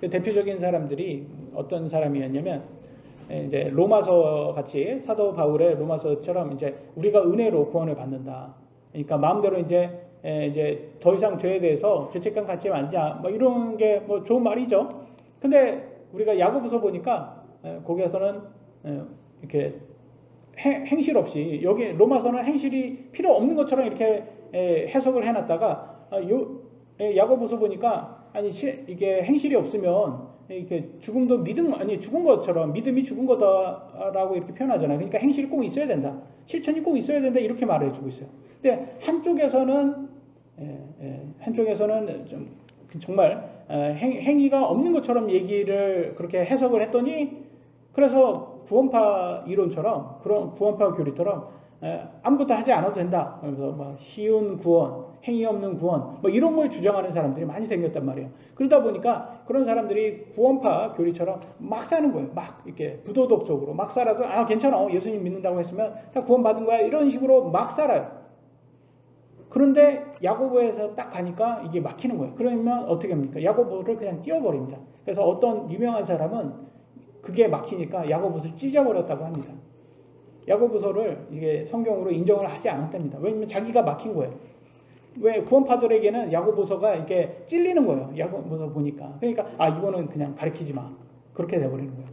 대표적인 사람들이 어떤 사람이었냐면, 이제 로마서 같이 사도 바울의 로마서처럼 이제 우리가 은혜로 구원을 받는다. 그러니까 마음대로 이제 더 이상 죄에 대해서 죄책감 갖지 말자. 뭐 이런 게 뭐 좋은 말이죠. 근데 우리가 야고보서 보니까 거기에서는 이렇게 행실 없이, 여기 로마서는 행실이 필요 없는 것처럼 이렇게 해석을 해놨다가 야고보서 보니까 이게 행실이 없으면 이렇게 죽은 것처럼 믿음이 죽은 거다라고 이렇게 표현하잖아요. 그러니까 행실이 꼭 있어야 된다. 실천이 꼭 있어야 된다. 이렇게 말해주고 있어요. 근데 한쪽에서는 좀 정말 행위가 없는 것처럼 얘기를 그렇게 해석을 했더니, 그래서 구원파 이론처럼, 그런 구원파 교리처럼 아무것도 하지 않아도 된다. 그래서 뭐 쉬운 구원, 행위 없는 구원, 뭐 이런 걸 주장하는 사람들이 많이 생겼단 말이에요. 그러다 보니까 그런 사람들이 구원파 교리처럼 막 사는 거예요. 막 이렇게 부도덕적으로 막 살아도 괜찮아. 예수님 믿는다고 했으면 다 구원받은 거야. 이런 식으로 막 살아요. 그런데 야고보에서 딱 가니까 이게 막히는 거예요. 그러면 어떻게 합니까? 야고보를 그냥 띄워버립니다. 그래서 어떤 유명한 사람은 그게 막히니까 야고보를 찢어버렸다고 합니다. 야고보서를 이게 성경으로 인정을 하지 않았답니다. 왜냐면 자기가 막힌 거예요. 왜 구원파들에게는 야고보서가 이렇게 찔리는 거예요. 야고보서 보니까. 그러니까 이거는 그냥 가르치지 마. 그렇게 돼버리는 거예요.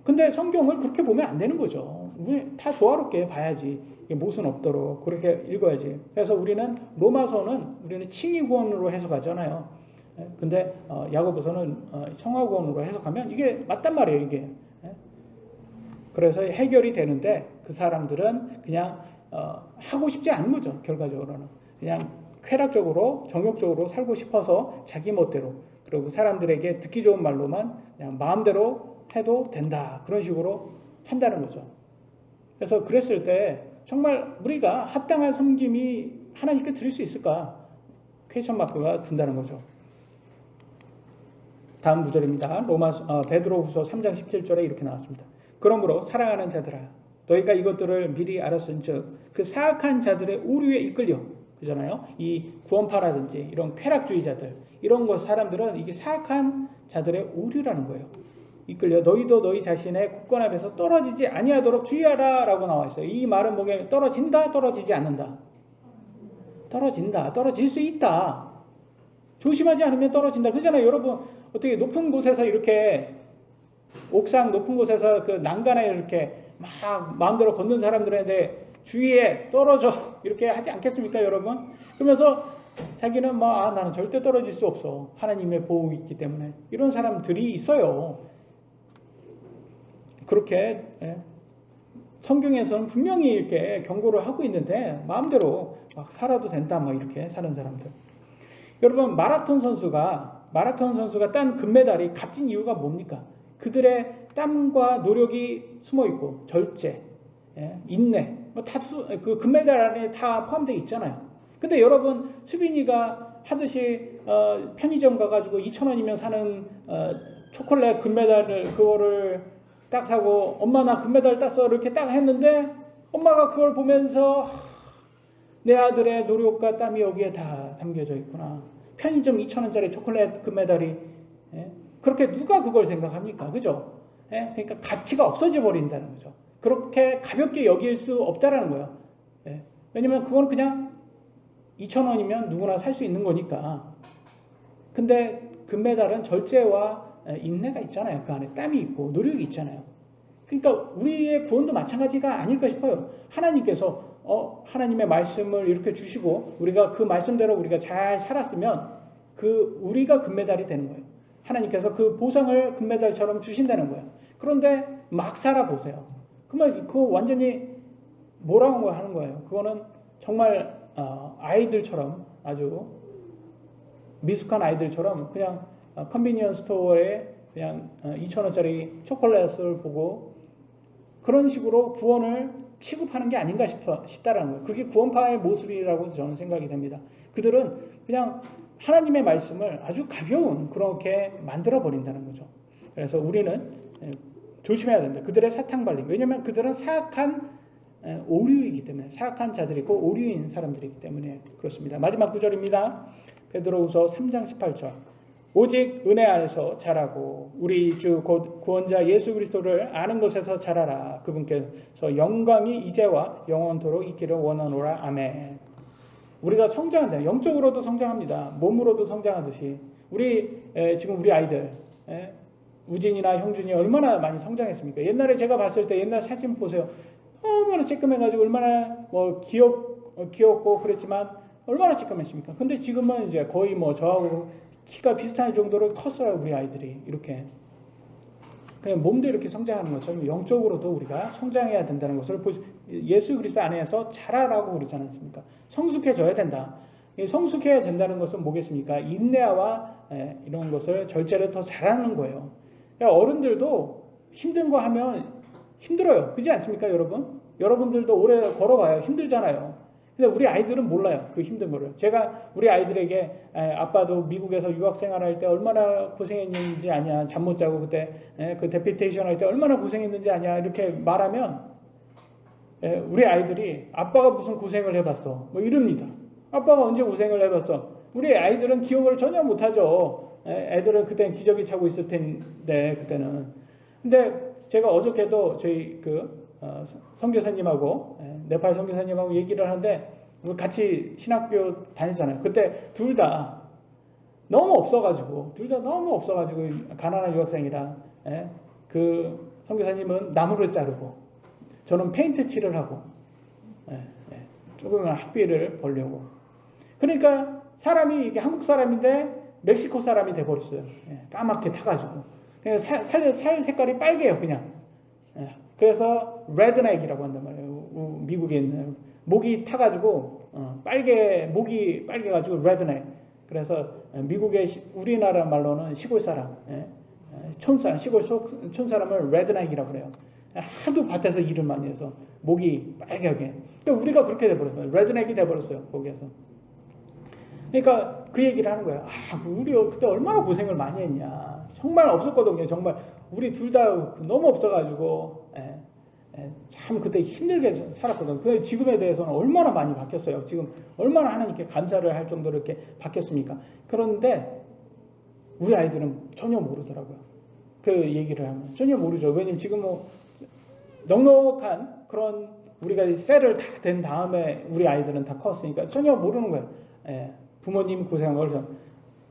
근데 성경을 그렇게 보면 안 되는 거죠. 다 조화롭게 봐야지. 모순 없도록 그렇게 읽어야지. 그래서 우리는 로마서는 칭의구원으로 해석하잖아요. 근데 야고보서는 청하구원으로 해석하면 이게 맞단 말이에요. 이게. 그래서 해결이 되는데 그 사람들은 그냥 하고 싶지 않은 거죠. 결과적으로는 그냥 쾌락적으로 정욕적으로 살고 싶어서 자기 멋대로, 그리고 사람들에게 듣기 좋은 말로만 그냥 마음대로 해도 된다, 그런 식으로 한다는 거죠. 그래서 그랬을 때 정말 우리가 합당한 섬김이 하나님께 드릴 수 있을까? 퀘스천 마크가 든다는 거죠. 다음 구절입니다. 베드로후서 3장 17절에 이렇게 나왔습니다. 그러므로 사랑하는 자들아, 너희가 이것들을 미리 알았은즉 그 사악한 자들의 오류에 이끌려, 그잖아요. 이 구원파라든지 이런 쾌락주의자들, 이런 것 사람들은 이게 사악한 자들의 오류라는 거예요. 이끌려 너희도 너희 자신의 굳건 앞에서 떨어지지 아니하도록 주의하라 라고 나와 있어요. 이 말은 뭐냐면 떨어진다, 떨어지지 않는다. 떨어진다. 떨어질 수 있다. 조심하지 않으면 떨어진다. 그러잖아요. 여러분 어떻게 높은 곳에서 이렇게 옥상 높은 곳에서 그 난간에 이렇게 막 마음대로 걷는 사람들한테 주위에 떨어져 이렇게 하지 않겠습니까, 여러분? 그러면서 자기는 뭐 나는 절대 떨어질 수 없어. 하나님의 보호가 있기 때문에. 이런 사람들이 있어요. 그렇게 성경에서는 분명히 이렇게 경고를 하고 있는데 마음대로 막 살아도 된다, 뭐 이렇게 사는 사람들. 여러분 마라톤 선수가 딴 금메달이 값진 이유가 뭡니까? 그들의 땀과 노력이 숨어 있고 절제, 인내, 그 금메달 안에 다 포함되어 있잖아요. 근데 여러분 수빈이가 하듯이 편의점 가가지고 2,000원이면 사는 초콜릿 금메달을 그거를 딱 사고 엄마 나 금메달 땄어 이렇게 딱 했는데 엄마가 그걸 보면서 내 아들의 노력과 땀이 여기에 다 담겨져 있구나. 편의점 2,000원짜리 초콜릿 금메달이 그렇게 누가 그걸 생각합니까? 그죠? 그러니까 가치가 없어져 버린다는 거죠. 그렇게 가볍게 여길 수 없다라는 거예요. 왜냐면 그건 그냥 2,000원이면 누구나 살 수 있는 거니까. 근데 금메달은 절제와 인내가 있잖아요. 그 안에 땀이 있고 노력이 있잖아요. 그러니까 우리의 구원도 마찬가지가 아닐까 싶어요. 하나님께서 하나님의 말씀을 이렇게 주시고 우리가 그 말씀대로 우리가 잘 살았으면 우리가 금메달이 되는 거예요. 하나님께서 그 보상을 금메달처럼 주신다는 거예요. 그런데 막 살아보세요. 그러면 그거 완전히 뭐라고 하는 거예요. 그거는 정말 아이들처럼 아주 미숙한 아이들처럼 그냥 컨비니언스 스토어에 그냥 2,000원짜리 초콜릿을 보고 그런 식으로 구원을 취급하는 게 아닌가 싶다라는 거예요. 그게 구원파의 모습이라고 저는 생각이 됩니다. 그들은 그냥 하나님의 말씀을 아주 가벼운 그렇게 만들어 버린다는 거죠. 그래서 우리는 조심해야 된다. 그들의 사탕발림. 왜냐하면 그들은 사악한 오류이기 때문에 사악한 자들이고 오류인 사람들이기 때문에 그렇습니다. 마지막 구절입니다. 베드로후서 3장 18절. 오직 은혜 안에서 자라고 우리 주 곧 구원자 예수 그리스도를 아는 것에서 자라라. 그분께서 영광이 이제와 영원토록 있기를 원하노라. 아멘. 우리가 성장한다. 영적으로도 성장합니다. 몸으로도 성장하듯이 지금 우리 아이들 우진이나 형준이 얼마나 많이 성장했습니까? 옛날에 제가 봤을 때 옛날 사진 보세요. 얼마나 쬐끔해가지고 얼마나 귀엽고 그랬지만 얼마나 쬐끔했습니까? 근데 지금은 이제 거의 저하고 키가 비슷한 정도로 컸어요. 우리 아이들이 이렇게 그냥 몸도 이렇게 성장하는 것처럼 영적으로도 우리가 성장해야 된다는 것을 예수 그리스도 안에서 자라라고 그러지 않습니까? 성숙해져야 된다. 성숙해야 된다는 것은 뭐겠습니까? 인내와 이런 것을 절제를 더 잘하는 거예요. 그러니까 어른들도 힘든 거 하면 힘들어요. 그렇지 않습니까, 여러분? 여러분들도 오래 걸어봐요. 힘들잖아요. 근데 우리 아이들은 몰라요. 그 힘든 거를. 제가 우리 아이들에게 아빠도 미국에서 유학 생활할 때 얼마나 고생했는지 아냐. 잠 못 자고 그때 그 데피테이션 할 때 얼마나 고생했는지 아냐. 이렇게 말하면 우리 아이들이 아빠가 무슨 고생을 해봤어. 뭐 이럽니다. 아빠가 언제 고생을 해봤어. 우리 아이들은 기억을 전혀 못하죠. 애들은 그때는 기저귀 차고 있을 텐데 그때는. 근데 제가 어저께도 저희 선교사님하고 네팔 선교사님하고 얘기를 하는데 우리 같이 신학교 다니잖아요. 그때 둘 다 너무 없어가지고 가난한 유학생이라 그 선교사님은 나무를 자르고 저는 페인트 칠을 하고 조금은 학비를 벌려고. 그러니까 사람이 이게 한국 사람인데 멕시코 사람이 돼버렸어요. 까맣게 타가지고 그냥 살 색깔이 빨개요 그냥. 그래서 레드넥이라고 한단 말이에요. 미국에 있는 목이 타가지고 목이 빨개가지고 레드넥. 그래서 미국의 우리나라 말로는 시골 사람, 시골 촌사람을 레드넥이라고 그래요. 하도 밭에서 일을 많이 해서 목이 빨개게. 그러니까 우리가 그렇게 돼버렸어요. 레드넥이 돼버렸어요 거기에서. 그러니까 그 얘기를 하는 거예요. 우리 그때 얼마나 고생을 많이 했냐. 정말 없었거든요. 정말 우리 둘 다 너무 없어가지고 참 그때 힘들게 살았거든요. 그 지금에 대해서는 얼마나 많이 바뀌었어요. 지금 얼마나 하나님께 감사를 할 정도로 이렇게 바뀌었습니까? 그런데 우리 아이들은 전혀 모르더라고요. 그 얘기를 하면 전혀 모르죠. 왜냐면 지금 넉넉한 그런 우리가 셀을 다 된 다음에 우리 아이들은 다 컸으니까 전혀 모르는 거예요. 예, 부모님 고생을.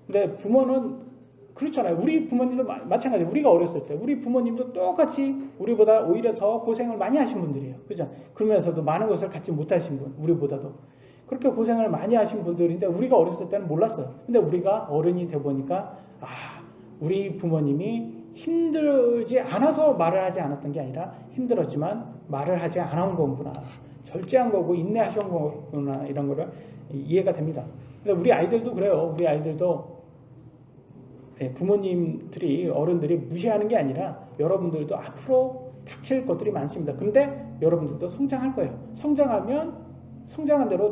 근데 부모는 그렇잖아요. 우리 부모님도 마찬가지. 우리가 어렸을 때 우리 부모님도 똑같이 우리보다 오히려 더 고생을 많이 하신 분들이에요. 그죠? 그러면서도 많은 것을 갖지 못하신 분, 우리보다도 그렇게 고생을 많이 하신 분들인데 우리가 어렸을 때는 몰랐어요. 근데 우리가 어른이 돼 보니까 우리 부모님이 힘들지 않아서 말을 하지 않았던 게 아니라 힘들었지만 말을 하지 않아온 거구나. 절제한 거고 인내하신 거구나. 이런 거를 이해가 됩니다. 근데 우리 아이들도 그래요. 우리 아이들도 부모님들이 어른들이 무시하는 게 아니라 여러분들도 앞으로 닥칠 것들이 많습니다. 근데 여러분들도 성장할 거예요. 성장한 대로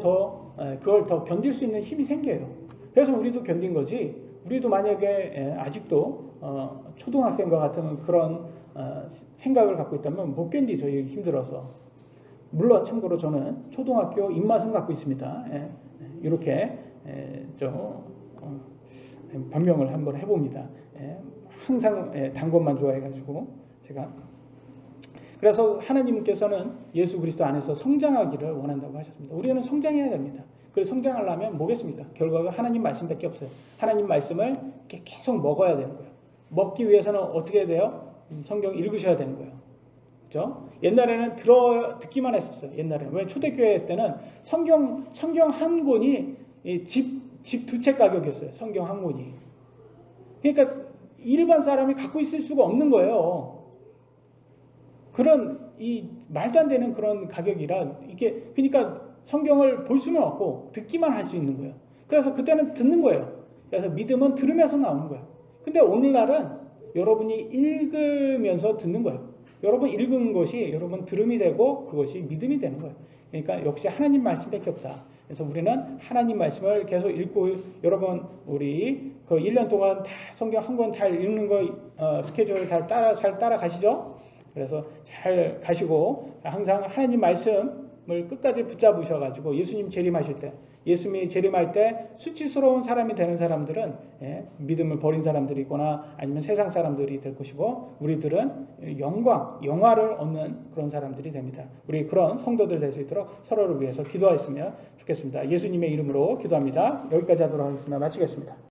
그걸 더 견딜 수 있는 힘이 생겨요. 그래서 우리도 견딘 거지. 우리도 만약에 아직도 초등학생과 같은 그런 생각을 갖고 있다면 못 견디죠. 힘들어서. 물론 참고로 저는 초등학교 입맛은 갖고 있습니다. 이렇게 변명을 한번 해봅니다. 항상 단 것만 좋아해가지고 제가. 그래서 하나님께서는 예수 그리스도 안에서 성장하기를 원한다고 하셨습니다. 우리는 성장해야 됩니다. 그래서 성장하려면 뭐겠습니까? 결과가 하나님 말씀밖에 없어요. 하나님 말씀을 계속 먹어야 되는 거예요. 먹기 위해서는 어떻게 해야 돼요? 성경 읽으셔야 되는 거예요. 그렇죠? 옛날에는 듣기만 했었어요. 옛날에는. 왜? 초대교회 때는 성경 한 권이 집 두 채 가격이었어요. 성경 한 권이. 그러니까 일반 사람이 갖고 있을 수가 없는 거예요. 그런 말도 안 되는 그런 가격이라 그러니까 성경을 볼 수는 없고 듣기만 할 수 있는 거예요. 그래서 그때는 듣는 거예요. 그래서 믿음은 들으면서 나오는 거예요. 근데 오늘날은 여러분이 읽으면서 듣는 거예요. 여러분 읽은 것이 여러분 들음이 되고 그것이 믿음이 되는 거예요. 그러니까 역시 하나님 말씀밖에 없다. 그래서 우리는 하나님 말씀을 계속 읽고 여러분 우리 그 1년 동안 다 성경 한 권 잘 읽는 거 스케줄을 잘 따라가시죠? 그래서 잘 가시고 항상 하나님 말씀을 끝까지 붙잡으셔가지고 예수님 재림하실 때 예수님이 재림할 때 수치스러운 사람이 되는 사람들은 믿음을 버린 사람들이거나 아니면 세상 사람들이 될 것이고 우리들은 영화를 얻는 그런 사람들이 됩니다. 우리 그런 성도들 될 수 있도록 서로를 위해서 기도하였으면 좋겠습니다. 예수님의 이름으로 기도합니다. 여기까지 하도록 하겠습니다. 마치겠습니다.